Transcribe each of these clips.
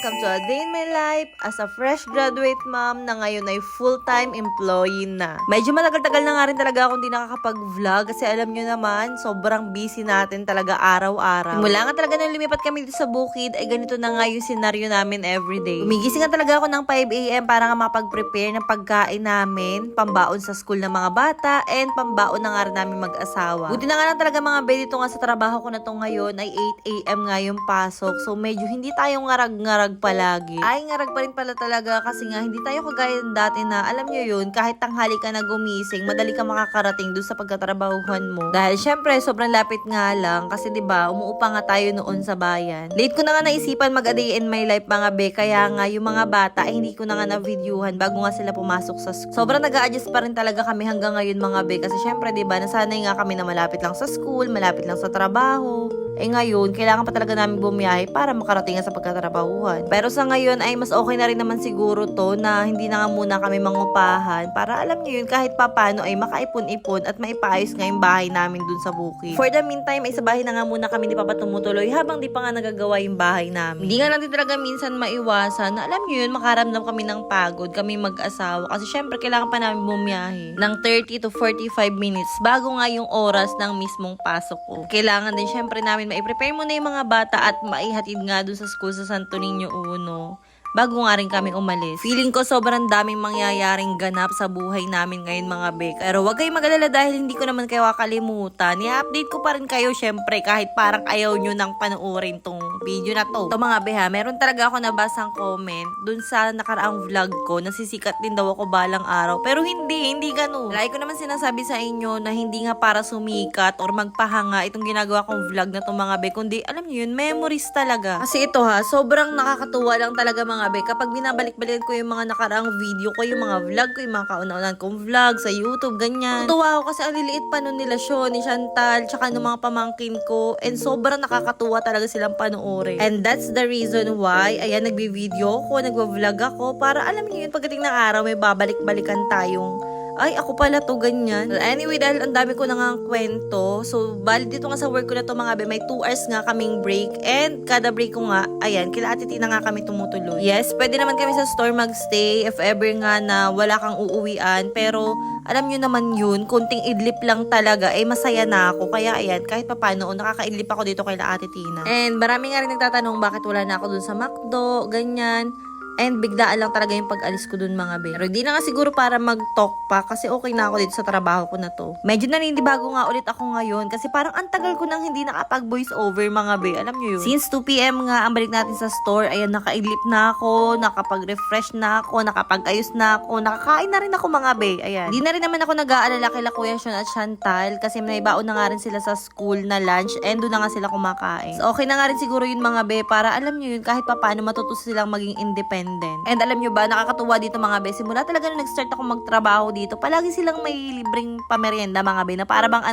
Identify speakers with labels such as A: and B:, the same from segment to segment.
A: welcome to a day in my life as a fresh graduate mom na ngayon ay full-time employee na. Medyo matagal-tagal na nga rin talaga akong di nakakapag-vlog kasi alam nyo naman, sobrang busy natin talaga araw-araw. Mula nga talaga nung lumipat kami dito sa bukid, ay ganito na nga yung senaryo namin everyday. Gumigising nga talaga ako ng 5 AM para nga makapag-prepare ng pagkain namin, pambaon sa school ng mga bata, and pambaon na nga rin namin mag-asawa. Buti na nga lang talaga mga be, dito nga sa trabaho ko na to ngayon ay 8 AM nga yung pasok. So medyo hindi tayo ngarag-ngarag palagi. Ay ngarag pa rin pala talaga kasi nga hindi tayo kagaya ng dati na alam nyo yun, kahit tanghali ka na gumising, madali ka makakarating dun sa pagkatrabahuhan mo. Dahil syempre sobrang lapit nga lang kasi 'di ba umuupa nga tayo noon sa bayan. Late ko na nga naisipan mag a day in my life mga be, kaya nga yung mga bata ay hindi ko na nga na-videohan bago nga sila pumasok sa school. Sobrang nag-a-adjust pa rin talaga kami hanggang ngayon mga be kasi syempre 'di ba nasanay nga kami na malapit lang sa school, malapit lang sa trabaho. Eh ngayon, kailangan pa talaga namin bumiyahe para makarating sa pagkatrabahuhan. Pero sa ngayon ay mas okay na rin naman siguro to na hindi na nga muna kami mangupahan para alam niyo yun kahit papano ay makaipon-ipon at maipaayos nga yung bahay namin dun sa bukid. For the meantime ay sa bahay na nga muna kami ni Papa tumutuloy habang di pa nga nagagawa yung bahay namin. Hindi nga lang din talaga minsan maiwasan na alam niyo yun makaramdam kami ng pagod, kami mag-asawa kasi syempre kailangan pa namin bumiyahe ng 30 to 45 minutes bago nga yung oras ng mismong pasok ko. Kailangan din syempre namin mai-prepare muna yung mga bata at maihatid nga dun sa school sa Santo Niño Uno bago nga rin kami umalis. Feeling ko sobrang daming mangyayaring ganap sa buhay namin ngayon mga be. Pero wag kayong mag-alala dahil hindi ko naman kayo kakalimutan. I-update ko pa rin kayo syempre kahit parang ayaw nyo nang panoorin tong video na to. Ito mga be ha, meron talaga ako nabasang comment dun sa nakaraang vlog ko. Nasisikat din daw ako balang araw. Pero hindi ganun. Like ko naman sinasabi sa inyo na hindi nga para sumikat or magpahanga itong ginagawa kong vlog na to mga be. Kundi alam nyo yun, memories talaga. Kasi ito ha, sobrang nakakatuwa lang talaga mga be, kapag binabalik-balikan ko yung mga nakaraang video ko, yung mga vlog ko, yung mga kauna-unan kong vlog sa YouTube, ganyan. Tuwa ako kasi ang liliit pa nun nila Sean, ni Chantal, tsaka ng mga pamangkin ko, and sobrang nakakatuwa talaga silang panoorin. And that's the reason why, ayan, nagbi-video ko, nagwa-vlog ako, para alam niyo yun, pagdating ng araw, may babalik-balikan tayong ay, ako pala to, ganyan. Well, anyway, dahil ang dami ko na nga kwento, so, bali dito nga sa work ko na to mga be, may 2 hours nga kaming break, and kada break ko nga, ayan, kila Ate Tina nga kami tumutuloy. Yes, pwede naman kami sa store magstay, if ever nga na wala kang uuwian, pero, alam nyo naman yun, kunting idlip lang talaga, eh, masaya na ako, kaya ayan, kahit papano, nakakaidlip ako dito kay Ate Tina. And, marami nga rin nagtatanong bakit wala na ako dun sa McDo, ganyan. And biglaan lang talaga yung pag-alis ko dun mga be. Pero di na nga siguro para mag-talk pa kasi okay na ako dito sa trabaho ko na to. Medyo nanindibago nga ulit ako ngayon kasi parang ang tagal ko nang hindi nakapag-voice over mga be. Alam nyo yun? Since 2 PM nga ang balik natin sa store, ayan, nakaidlip na ako, nakapag-refresh na ako, nakapag-ayos na ako, nakakain na rin ako mga be. Ayan. Di na rin naman ako nag-aalala kay Kuya Sean at Chantal kasi may baon na nga rin sila sa school na lunch and doon na nga sila kumakain. So okay na nga rin siguro yun mga be para alam nyo yun kahit paano matuto silang maging independent. And alam nyo ba, nakakatuwa dito mga be, simula talaga nung nag-start ako magtrabaho dito, palagi silang may libreng pamerienda mga be, na para bang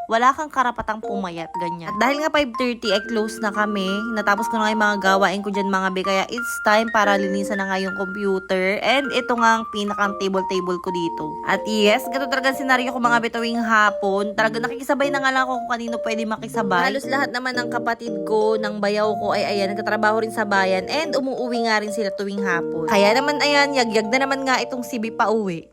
A: wala kang karapatang pumayat, ganyan. At dahil nga 5:30 ay close na kami, natapos ko na nga yung mga gawain ko dyan mga be, kaya it's time para linisan na nga yung computer, and ito nga ang pinakang table ko dito. At yes, ganito talaga senaryo ko mga be tuwing hapon, talaga nakikisabay na nga lang ako kung kanino pwede makisabay. Halos lahat naman ng kapatid ko, ng bayaw ko ay ayan, nagtatrabaho rin sa bayan, and umuuwi nga rin sila tuwing hapon. Kaya naman ayan, yagyag na naman nga itong CB pa uwi.